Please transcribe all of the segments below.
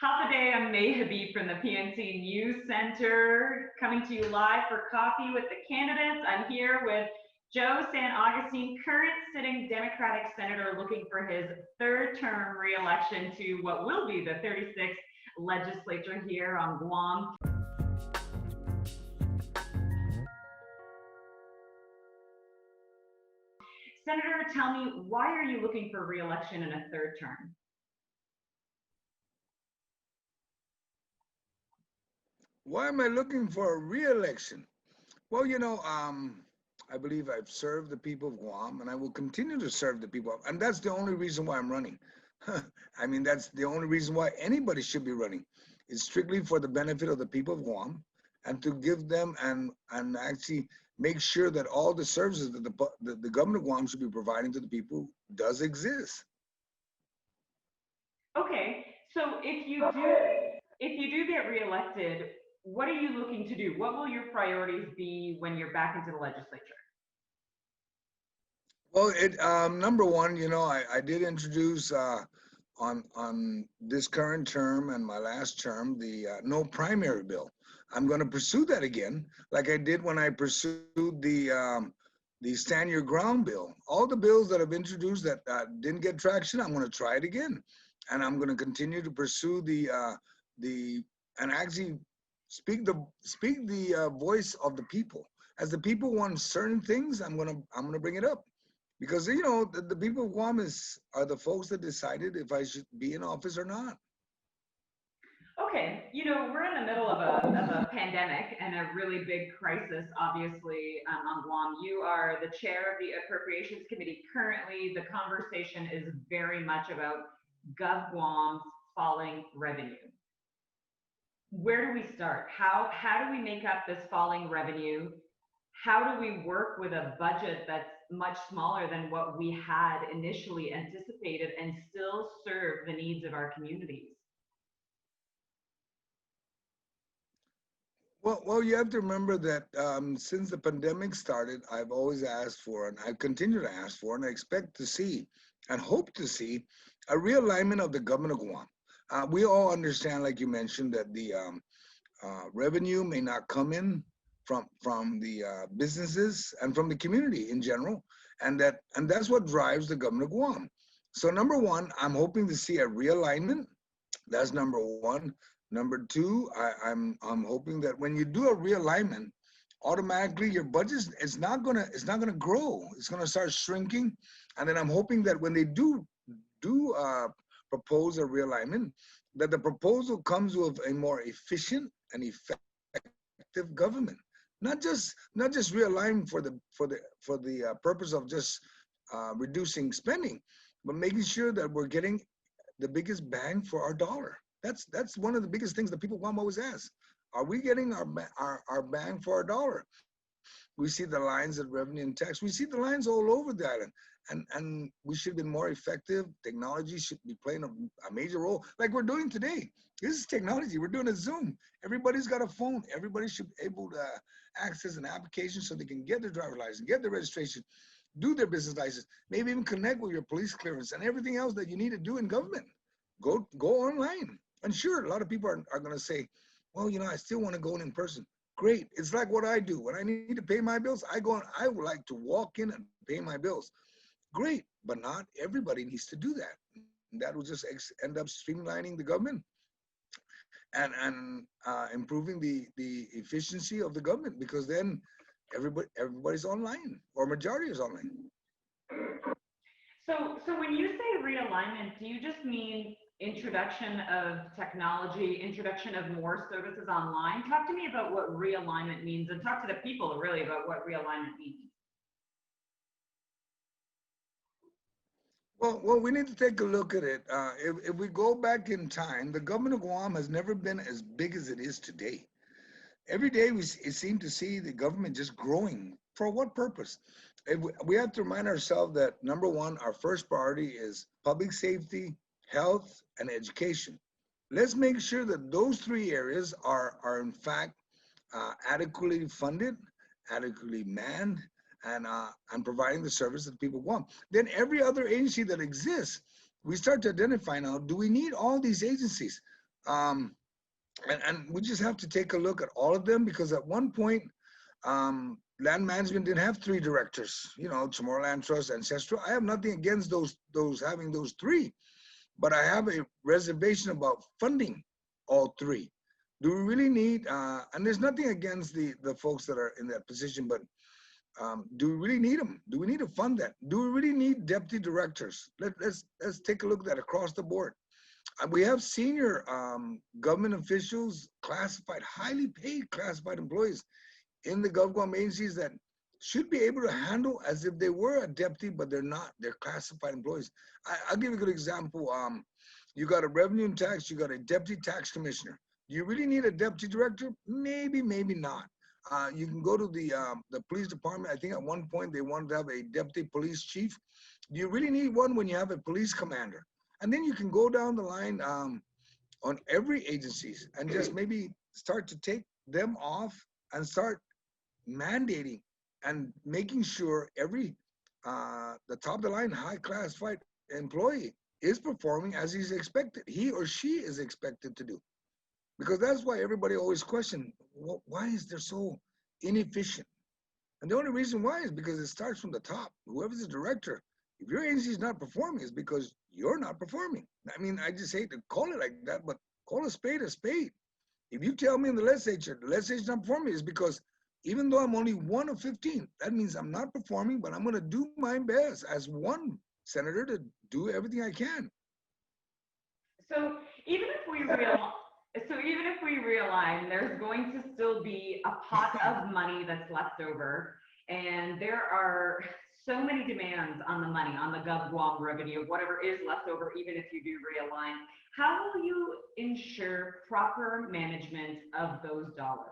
Half a day, I'm May Habib from the PNC News Center, coming to you live for Coffee with the Candidates. I'm here with Joe San Agustin, current sitting Democratic Senator looking for his third term re-election to what will be the 36th legislature here on Guam. Senator, tell me, why are you looking for re-election in a third term? Why am I looking for a re-election? Well, I believe I've served the people of Guam, and I will continue to serve the people. And that's the only reason why I'm running. I mean, that's the only reason why anybody should be running. It's strictly for the benefit of the people of Guam, and to give them and actually make sure that all the services that the government of Guam should be providing to the people does exist. Okay, so if you do get reelected, what are you looking to do? What will your priorities be when you're back into the legislature? Well, number one, I did introduce on this current term and my last term the no primary bill. I'm going to pursue that again, like I did when I pursued the stand your ground bill. All the bills that I've introduced that didn't get traction, I'm going to try it again, and I'm going to continue to pursue the and actually speak the voice of the people. As the people want certain things, I'm gonna bring it up, because the people of Guam are the folks that decided if I should be in office or not. Okay, we're in the middle of a pandemic and a really big crisis, obviously, on Guam. You are the chair of the Appropriations Committee currently. The conversation is very much about GovGuams falling revenue. Where do we start? How do we make up this falling revenue? How do we work with a budget that's much smaller than what we had initially anticipated and still serve the needs of our communities? Well, you have to remember that since the pandemic started, I've always asked for, and I continue to ask for, and I expect to see, and hope to see, a realignment of the government of Guam. We all understand, like you mentioned, that the revenue may not come in from the businesses and from the community in general, and that's what drives the government of Guam. So number one, I'm hoping to see a realignment. That's number one. Number two, I'm hoping that when you do a realignment, automatically your budget is not gonna grow. It's gonna start shrinking, and then I'm hoping that when they do propose a realignment, that the proposal comes with a more efficient and effective government. Not just realign for the purpose of just reducing spending, but making sure that we're getting the biggest bang for our dollar. That's one of the biggest things that people want always ask. Are we getting our bang for our dollar? We see the lines of revenue and tax. We see the lines all over the island. And we should be more effective. Technology should be playing a major role, like we're doing today. This is technology. We're doing a Zoom. Everybody's got a phone. Everybody should be able to access an application so they can get their driver's license, get their registration, do their business license, maybe even connect with your police clearance and everything else that you need to do in government. Go online. And sure, a lot of people are going to say, well, I still want to go in person. Great. It's like what I do. When I need to pay my bills, I would like to walk in and pay my bills. Great. But not everybody needs to do that. And that will just end up streamlining the government and improving the efficiency of the government, because then everybody's online, or majority is online. So when you say realignment, do you just mean introduction of technology, introduction of more services online? Talk to me about what realignment means, and talk to the people really about what realignment means. Well, we need to take a look at it. If we go back in time, the government of Guam has never been as big as it is today. Every day it seemed to see the government just growing. For what purpose? We have to remind ourselves that number one, our first priority is public safety, health, and education. Let's make sure that those three areas are in fact adequately funded, adequately manned, and providing the service that people want. Then every other agency that exists, we start to identify now, do we need all these agencies? Um, and we just have to take a look at all of them because at one point, land management didn't have three directors. You know, Tomorrowland Trust, Ancestral. I have nothing against those having those three, but I have a reservation about funding all three. Do we really need? And there's nothing against the folks that are in that position, but do we really need them? Do we need to fund that? Do we really need deputy directors? Let's take a look at that across the board. We have senior government officials, classified, highly paid classified employees in the GovGuam agencies that should be able to handle as if they were a deputy, but they're not. They're classified employees. I'll give you a good example. You got a revenue and tax, you got a deputy tax commissioner. Do you really need a deputy director? Maybe, maybe not. You can go to the police department. I think at one point they wanted to have a deputy police chief. Do you really need one when you have a police commander? And then you can go down the line on every agencies and just maybe start to take them off and start mandating and making sure every the top of the line high classified employee is performing as he's expected, he or she is expected to do. Because that's why everybody always question, why is there so inefficient? And the only reason why is because it starts from the top. Whoever's the director, if your agency is not performing, it's because you're not performing. I mean, I just hate to call it like that, but call a spade a spade. If you tell me in the legislature's not performing, it's because even though I'm only one of 15, that means I'm not performing, but I'm going to do my best as one senator to do everything I can. So even if we realign, there's going to still be a pot of money that's left over, and there are so many demands on the money, on the GovGuam revenue, whatever is left over, even if you do realign. How will you ensure proper management of those dollars?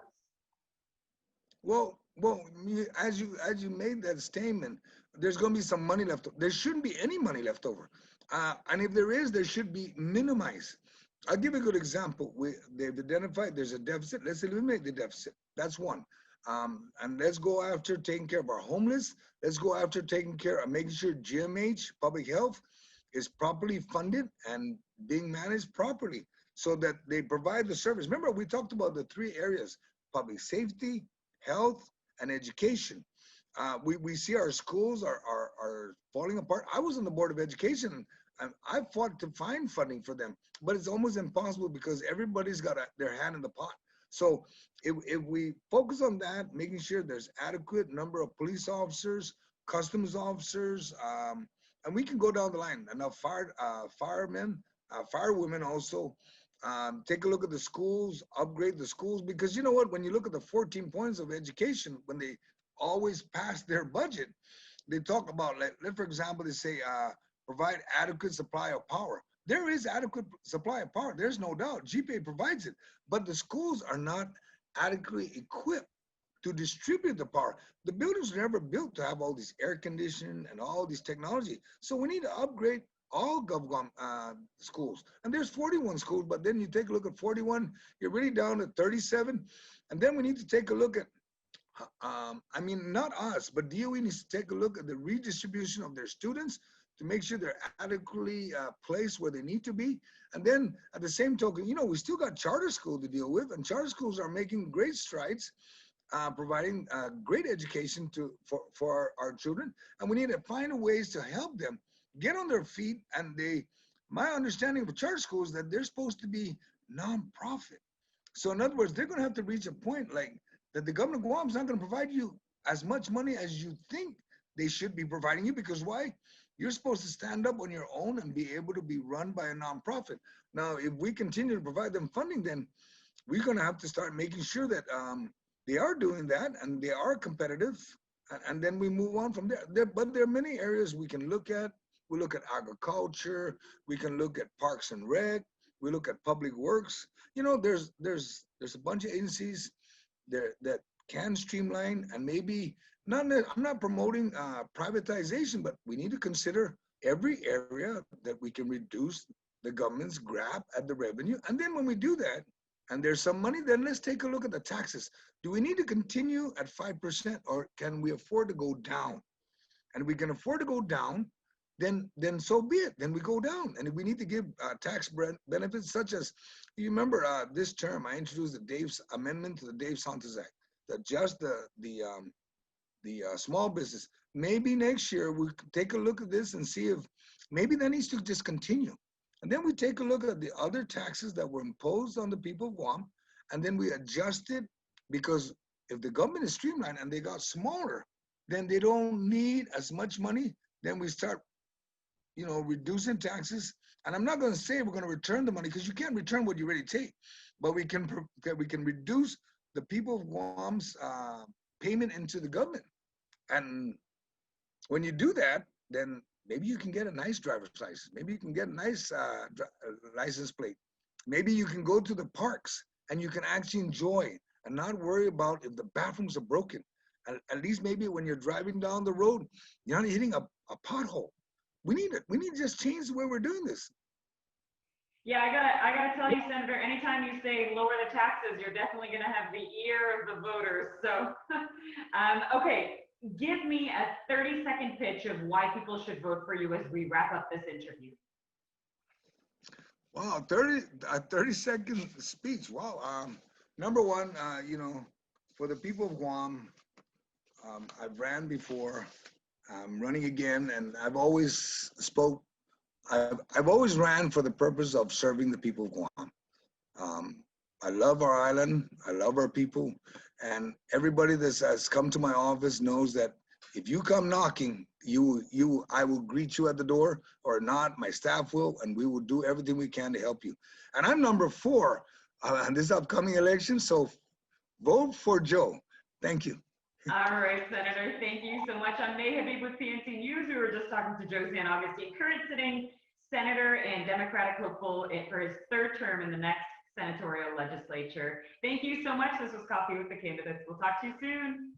As you made that statement, there's going to be some money left. There shouldn't be any money left over, and if there is, there should be minimized. I'll give you a good example. They've identified there's a deficit. Let's eliminate the deficit. That's one. And let's go after taking care of our homeless. Let's go after taking care of making sure GMH, public health, is properly funded and being managed properly so that they provide the service. Remember, we talked about the three areas: public safety, health, and education. We see our schools are falling apart. I was on the board of education and I fought to find funding for them, but it's almost impossible because everybody's got their hand in the pot. So if we focus on that, making sure there's adequate number of police officers, customs officers, and we can go down the line. Enough firemen, firewomen also. Take a look at the schools, upgrade the schools, because you know what? When you look at the 14 points of education, when they always pass their budget, they talk about, like, for example, they say provide adequate supply of power. There is adequate supply of power. There's no doubt. GPA provides it, but the schools are not adequately equipped to distribute the power. The buildings were never built to have all this air conditioning and all these technology. So we need to upgrade all GovGuam schools. And there's 41 schools, but then you take a look at 41, you're really down to 37. And then we need to take a look at, I mean, not us, but DOE needs to take a look at the redistribution of their students to make sure they're adequately placed where they need to be. And then at the same token, you know, we still got charter school to deal with, and charter schools are making great strides, providing great education for our children. And we need to find ways to help them get on their feet. And my understanding of charter schools is that they're supposed to be nonprofit. So in other words, they're going to have to reach a point like that the government of Guam is not going to provide you as much money as you think they should be providing you, because why? You're supposed to stand up on your own and be able to be run by a nonprofit. Now, if we continue to provide them funding, then we're going to have to start making sure that they are doing that and they are competitive, and then we move on from there. But there are many areas we can look at. We look at agriculture. We can look at parks and rec. We look at public works. You know, there's a bunch of agencies there that can streamline, and maybe not. I'm not promoting privatization, but we need to consider every area that we can reduce the government's grab at the revenue. And then when we do that, and there's some money, then let's take a look at the taxes. Do we need to continue at 5%, or can we afford to go down? And we can afford to go down. then so be it. Then we go down, and if we need to give tax benefits such as, you remember this term I introduced the Dave's amendment to the Dave Santos Act, that just the small business. Maybe next year we could take a look at this and see if maybe that needs to just continue. And then we take a look at the other taxes that were imposed on the people of Guam, and then we adjust it, because if the government is streamlined and they got smaller, then they don't need as much money. Then we start, reducing taxes. And I'm not going to say we're going to return the money, because you can't return what you already take, but we can reduce the people of Guam's payment into the government. And when you do that, then maybe you can get a nice driver's license. Maybe you can get a nice license plate. Maybe you can go to the parks and you can actually enjoy and not worry about if the bathrooms are broken. At least maybe when you're driving down the road, you're not hitting a pothole. We need to just change the way we're doing this. Yeah, I gotta tell you, Senator, anytime you say lower the taxes, you're definitely gonna have the ear of the voters. So, okay, give me a 30-second pitch of why people should vote for you as we wrap up this interview. Wow, 30-second speech. Wow. Number one, for the people of Guam, I've ran before. I'm running again, and I've always ran for the purpose of serving the people of Guam. I love our island. I love our people, and everybody that has come to my office knows that if you come knocking, I will greet you at the door, or not. My staff will, and we will do everything we can to help you. And I'm number 4 on this upcoming election, so vote for Joe. Thank you. All right, Senator, thank you so much. I'm May Habib with PNC News. We were just talking to Joe San Agustin, current sitting senator and Democratic hopeful for his 3rd term in the next senatorial legislature. Thank you so much. This was Coffee with the Candidates. We'll talk to you soon.